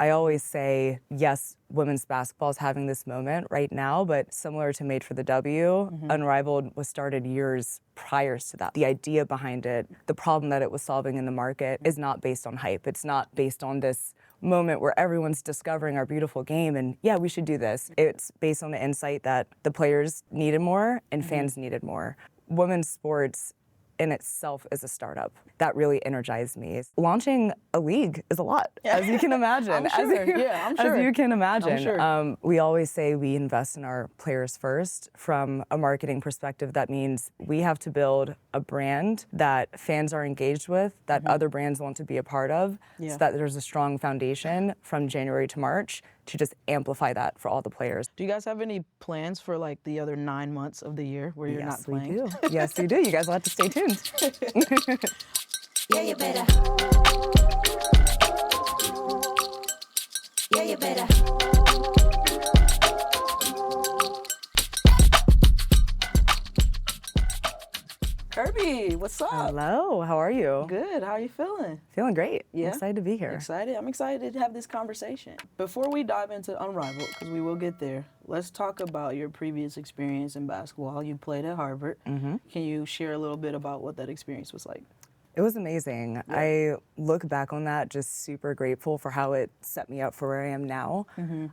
I always say, yes, women's basketball is having this moment right now, but similar to Made for the W, Unrivaled was started years prior to that. The idea behind it, the problem that it was solving in the market is not based on hype. It's not based on this moment where everyone's discovering our beautiful game and yeah, we should do this. It's based on the insight that the players needed more and fans needed more. Women's sports in itself is a startup. That really energized me. Launching a league is a lot, as you can imagine. I'm sure. I'm sure. As you can imagine. I'm sure. We always say we invest in our players first. From a marketing perspective, that means we have to build a brand that fans are engaged with, that other brands want to be a part of, so that there's a strong foundation from January to March to just amplify that for all the players. Do you guys have any plans for like the other 9 months of the year where you're not playing? Yes, we do. Yes, we do. You guys will have to stay tuned. Yeah, you better. Yeah, you better. Kirby, what's up? Hello, how are you? Good, how are you feeling? Feeling great. Yeah? I'm excited to be here. Excited? I'm excited to have this conversation. Before we dive into Unrivaled, because we will get there, let's talk about your previous experience in basketball. You played at Harvard. Can you share a little bit about what that experience was like? It was amazing. Yeah. I look back on that just super grateful for how it set me up for where I am now.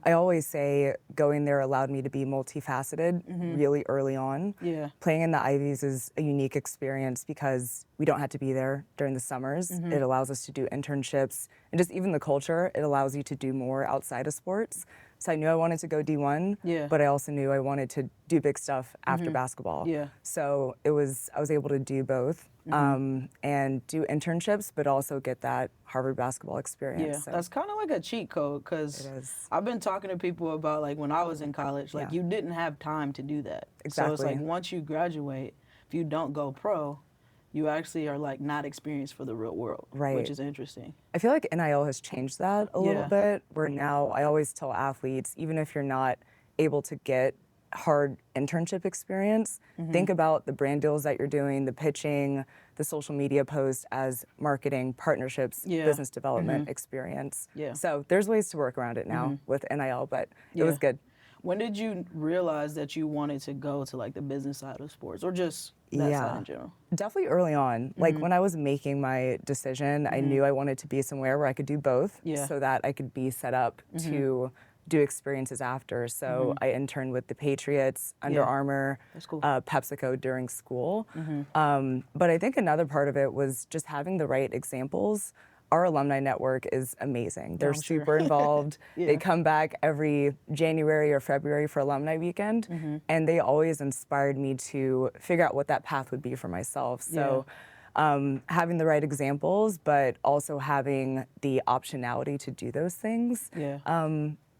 I always say going there allowed me to be multifaceted really early on. Yeah. Playing in the Ivies is a unique experience because we don't have to be there during the summers. It allows us to do internships and just even the culture, it allows you to do more outside of sports. So I knew I wanted to go D1, but I also knew I wanted to do big stuff after basketball. Yeah. So I was able to do both. And do internships, but also get that Harvard basketball experience. Yeah, so. that's kind of like a cheat code because I've been talking to people about like when I was in college, like you didn't have time to do that. Exactly. So it's like once you graduate, if you don't go pro, you actually are like not experienced for the real world, which is interesting. I feel like NIL has changed that a little bit, where now I always tell athletes, even if you're not able to get hard internship experience, think about the brand deals that you're doing, the pitching, the social media posts as marketing, partnerships, business development experience. So there's ways to work around it now with NIL, but it was good. When did you realize that you wanted to go to like the business side of sports or just that side in general? Definitely early on. Like when I was making my decision, I knew I wanted to be somewhere where I could do both so that I could be set up to do experiences after. So I interned with the Patriots, Under Armour, PepsiCo during school. But I think another part of it was just having the right examples. Our alumni network is amazing. They're super involved. They come back every January or February for alumni weekend, and they always inspired me to figure out what that path would be for myself. So having the right examples, but also having the optionality to do those things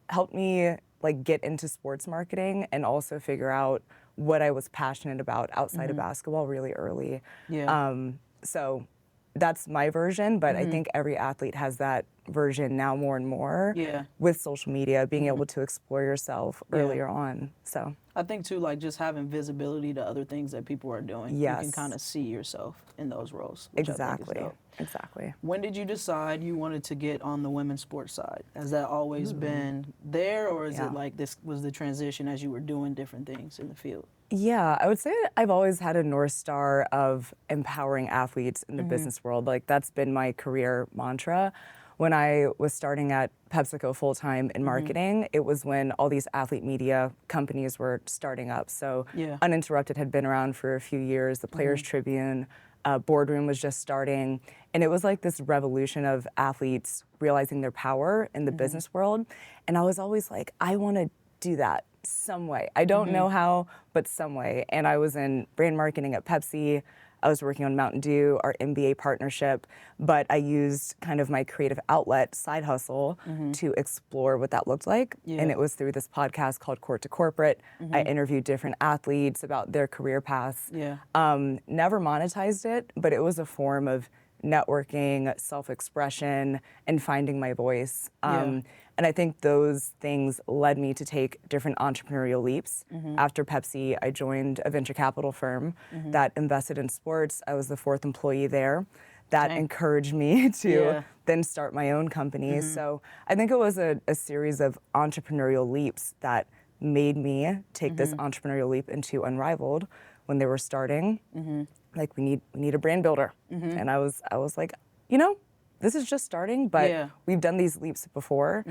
helped me like get into sports marketing and also figure out what I was passionate about outside of basketball really early. So that's my version, but I think every athlete has that version now more and more with social media, being able to explore yourself earlier on. So I think too, like just having visibility to other things that people are doing, you can kind of see yourself in those roles. Exactly. When did you decide you wanted to get on the women's sports side? Has that always been there, or is it like this was the transition as you were doing different things in the field? Yeah, I would say I've always had a North Star of empowering athletes in the business world. Like that's been my career mantra. When I was starting at PepsiCo full-time in marketing, it was when all these athlete media companies were starting up. So Uninterrupted had been around for a few years, the Players Tribune, Boardroom was just starting, and it was like this revolution of athletes realizing their power in the business world. And I was always like, I want to do that some way. I don't know how, but some way. And I was in brand marketing at Pepsi. I was working on Mountain Dew, our NBA partnership, but I used kind of my creative outlet, side hustle, to explore what that looked like. And it was through this podcast called Court to Corporate. I interviewed different athletes about their career paths. Never monetized it, but it was a form of networking, self-expression, and finding my voice. And I think those things led me to take different entrepreneurial leaps. After Pepsi, I joined a venture capital firm that invested in sports. I was the 4th employee there. that Dang. encouraged me to Yeah. then start my own company. So I think it was a series of entrepreneurial leaps that made me take this entrepreneurial leap into Unrivaled when they were starting. Like, we need a brand builder. And I was like, you know, this is just starting, but Yeah. we've done these leaps before.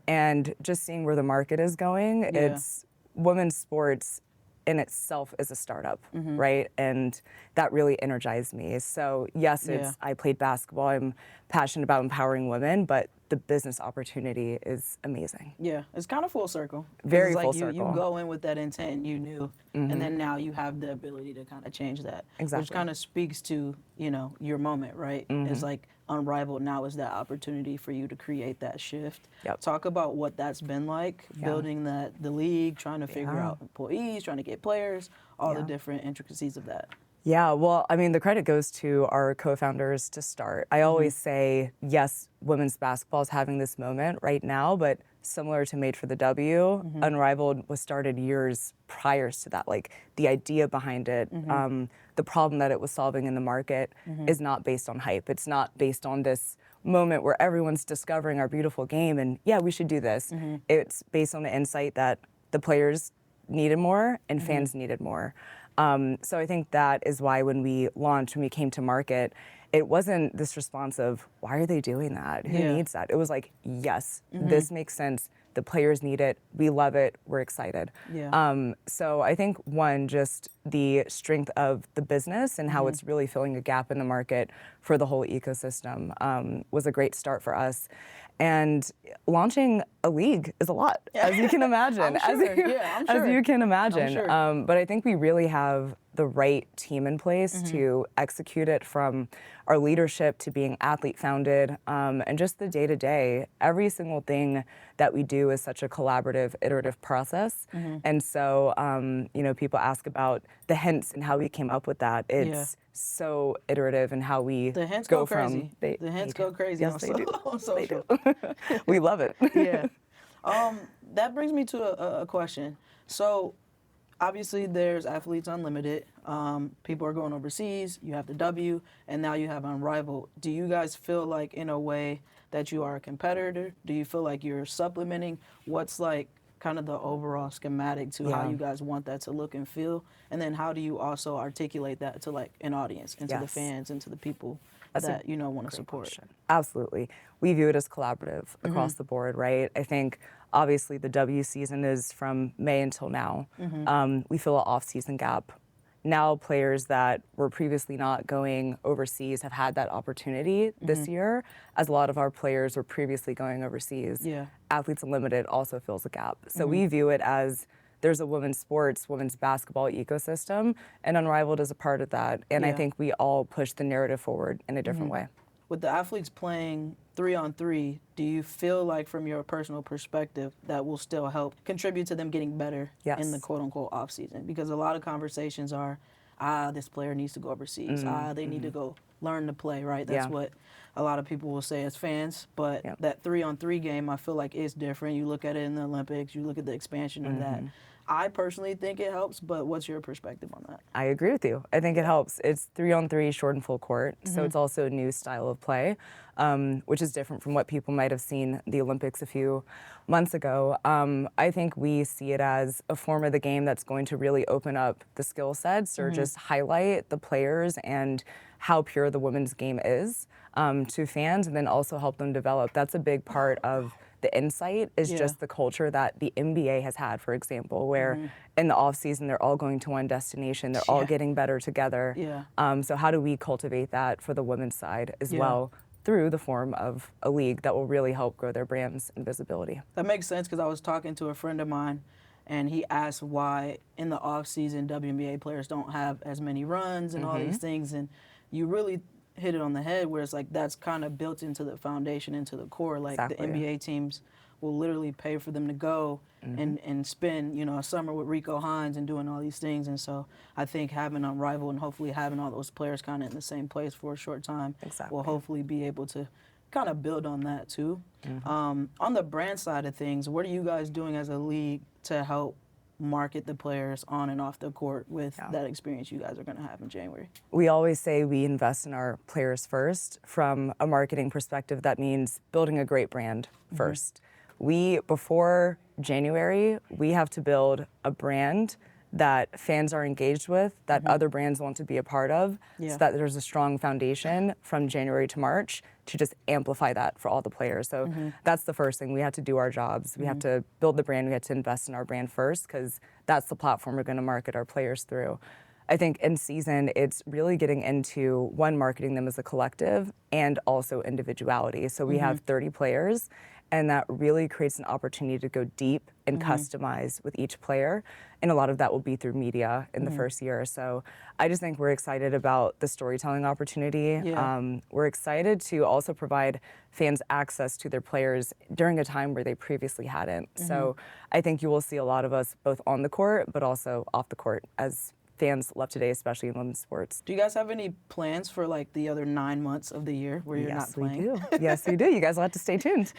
And just seeing where the market is going, it's women's sports in itself is a startup, right? And that really energized me. So yes, I played basketball. I'm passionate about empowering women, but the business opportunity is amazing. Yeah, it's kind of full circle. 'Cause Very it's like full you circle. go in with that intent and you knew, and then now you have the ability to kind of change that. Which Exactly. kind of speaks to, you know, your moment, right? It's like Unrivaled now is that opportunity for you to create that shift. Yep. Talk about what that's been like, building the league, trying to figure Yeah. out employees, trying to get players, all the Yeah. different intricacies of that. Yeah, well, I mean, the credit goes to our co-founders to start. I always say, yes, women's basketball is having this moment right now, but similar to Made for the W, Unrivaled was started years prior to that. Like, the idea behind it, the problem that it was solving in the market is not based on hype. It's not based on this moment where everyone's discovering our beautiful game and, yeah, we should do this. It's based on the insight that the players needed more and fans needed more. So I think that is why when we launched, when we came to market, it wasn't this response of, why are they doing that? Who needs that? It was like, yes, this makes sense. The players need it. We love it. We're excited. Yeah. So I think, one, just the strength of the business and how it's really filling a gap in the market for the whole ecosystem was a great start for us. And launching a league is a lot, as you can imagine. I'm sure. I'm sure. As you can imagine. sure. But I think we really have the right team in place to execute it, from our leadership to being athlete founded, and just the day to day. Every single thing that we do is such a collaborative, iterative process. And so, you know, people ask about the hints and how we came up with that. It's so iterative in how we The hints go go from crazy. The hints go crazy Yes, on, they do. on social. We love it. Yeah. That brings me to a question. So, obviously, there's Athletes Unlimited. People are going overseas. You have the W, and now you have Unrivaled. Do you guys feel like, in a way, that you are a competitor? Do you feel like you're supplementing? What's like kind of the overall schematic to how you guys want that to look and feel? And then how do you also articulate that to like an audience and to the fans and to the people that you know want to support? Question. Absolutely. We view it as collaborative across the board, right? I think obviously the W season is from May until now. We fill an off-season gap. Now players that were previously not going overseas have had that opportunity this year, as a lot of our players were previously going overseas. Yeah. Athletes Unlimited also fills a gap. So we view it as there's a women's sports, women's basketball ecosystem, and Unrivaled is a part of that. And I think we all push the narrative forward in a different way. With the athletes playing 3-on-3, do you feel like, from your personal perspective, that will still help contribute to them getting better in the quote-unquote off season? Because a lot of conversations are, this player needs to go overseas. They need to go learn to play, right? That's what a lot of people will say as fans. But that 3-on-3 game, I feel like, is different. You look at it in the Olympics, you look at the expansion of that. I personally think it helps, but what's your perspective on that? I agree with you. I think it helps. It's 3-on-3, short and full court, so it's also a new style of play, which is different from what people might have seen the Olympics a few months ago. I think we see it as a form of the game that's going to really open up the skill sets, or just highlight the players and how pure the women's game is to fans, and then also help them develop. That's a big part of the insight, is just the culture that the NBA has had, for example, where in the off season they're all going to one destination, they're all getting better together. So how do we cultivate that for the women's side as well, through the form of a league that will really help grow their brands and visibility? That makes sense, because I was talking to a friend of mine, and he asked why in the off season WNBA players don't have as many runs and all these things, and you really hit it on the head, where it's like that's kind of built into the foundation, into the core. Like the NBA teams will literally pay for them to go and spend, you know, a summer with Rico Hines and doing all these things. And so I think having Unrivaled and hopefully having all those players kind of in the same place for a short time will hopefully be able to kind of build on that too. On the brand side of things, what are you guys doing as a league to help market the players on and off the court with that experience you guys are going to have in January? We always say we invest in our players first. From a marketing perspective, that means building a great brand first. Before January, we have to build a brand that fans are engaged with, that other brands want to be a part of, so that there's a strong foundation from January to March to just amplify that for all the players. So that's the first thing. We have to do our jobs. We have to build the brand. We have to invest in our brand first, because that's the platform we're going to market our players through. I think in season, it's really getting into, one, marketing them as a collective and also individuality. So we have 30 players, and that really creates an opportunity to go deep and customize with each player. And a lot of that will be through media in the first year. So I just think we're excited about the storytelling opportunity. We're excited to also provide fans access to their players during a time where they previously hadn't. So I think you will see a lot of us both on the court, but also off the court, as fans love today, especially in women's sports. Do you guys have any plans for like the other 9 months of the year where you're not playing? Yes, we do. Yes, we do. You guys will have to stay tuned.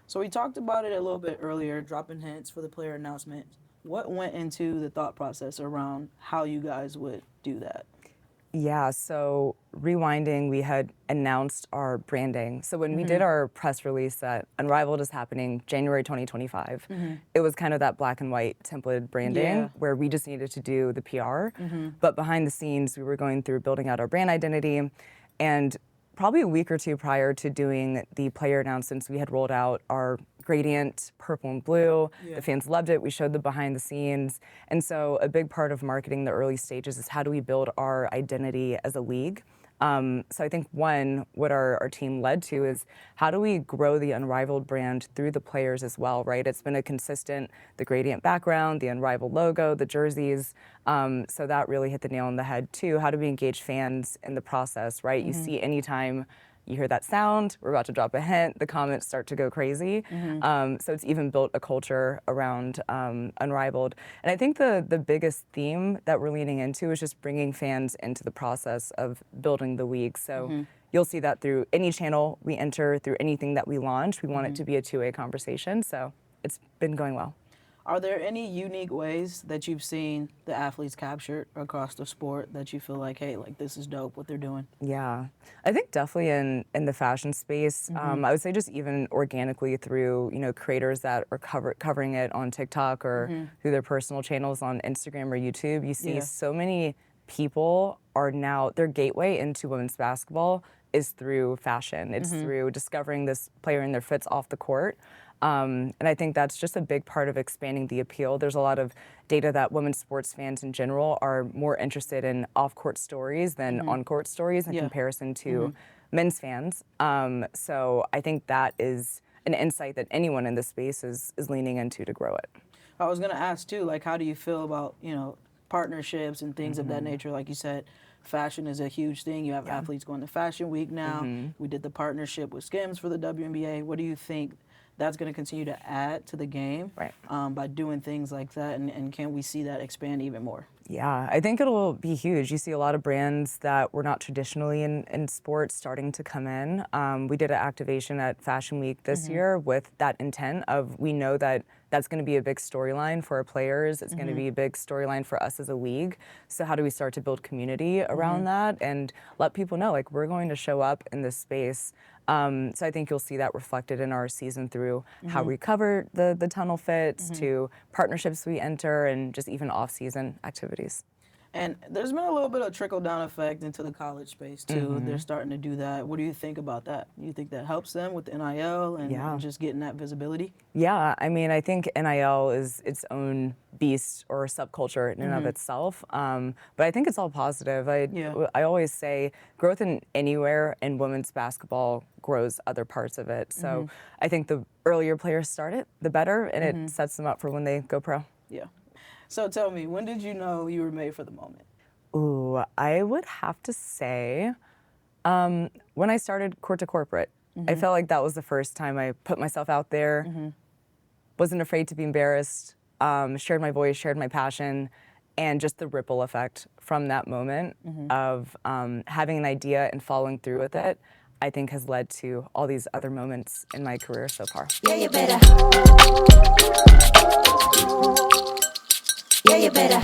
So we talked about it a little bit earlier, dropping hints for the player announcement. What went into the thought process around how you guys would do that? Yeah, so rewinding, we had announced our branding. So when we did our press release that Unrivaled is happening January 2025, it was kind of that black and white templated branding where we just needed to do the PR. But behind the scenes, we were going through building out our brand identity, and probably a week or two prior to doing the player announcements, we had rolled out our gradient, purple and blue. The fans loved it. We showed the behind the scenes. And so a big part of marketing the early stages is how do we build our identity as a league? So I think one, what our team led to is how do we grow the Unrivaled brand through the players as well, right? It's been a consistent, the gradient background, the Unrivaled logo, the jerseys. So that really hit the nail on the head too. How do we engage fans in the process, right? You see anytime you hear that sound, we're about to drop a hint, the comments start to go crazy. So it's even built a culture around Unrivaled. And I think the biggest theme that we're leaning into is just bringing fans into the process of building the league. So you'll see that through any channel we enter, through anything that we launch. We want it to be a two-way conversation. So it's been going well. Are there any unique ways that you've seen the athletes captured across the sport that you feel like, hey, like this is dope what they're doing? Yeah, I think definitely in the fashion space. I would say just even organically through creators that are covering it on TikTok or through their personal channels on Instagram or YouTube. You see so many people are now, their gateway into women's basketball is through fashion. It's through discovering this player in their fits off the court. And I think that's just a big part of expanding the appeal. There's a lot of data that women's sports fans in general are more interested in off-court stories than on-court stories in comparison to men's fans. So I think that is an insight that anyone in this space is leaning into to grow it. I was going to ask too, like how do you feel about, partnerships and things of that nature? Like you said, fashion is a huge thing. You have athletes going to Fashion Week now. We did the partnership with Skims for the WNBA. What do you think that's going to continue to add to the game by doing things like that? And can we see that expand even more? Yeah, I think it'll be huge. You see a lot of brands that were not traditionally in sports starting to come in. We did an activation at Fashion Week this year with that intent of, we know that that's going to be a big storyline for our players. It's going to be a big storyline for us as a league. So how do we start to build community around that and let people know, like, we're going to show up in this space. So I think you'll see that reflected in our season through how we cover the tunnel fits to partnerships we enter and just even off-season activities. And there's been a little bit of trickle-down effect into the college space, too. They're starting to do that. What do you think about that? Do you think that helps them with the NIL and just getting that visibility? Yeah, I mean, I think NIL is its own beast or subculture in and of itself. But I think it's all positive. I always say growth in anywhere in women's basketball grows other parts of it. So I think the earlier players start it, the better, and it sets them up for when they go pro. Yeah. So tell me, when did you know you were made for the moment? Ooh, I would have to say when I started Court to Corporate. I felt like that was the first time I put myself out there, wasn't afraid to be embarrassed, shared my voice, shared my passion, and just the ripple effect from that moment of having an idea and following through with it. I think has led to all these other moments in my career so far. Yeah, you better. Yeah, you better.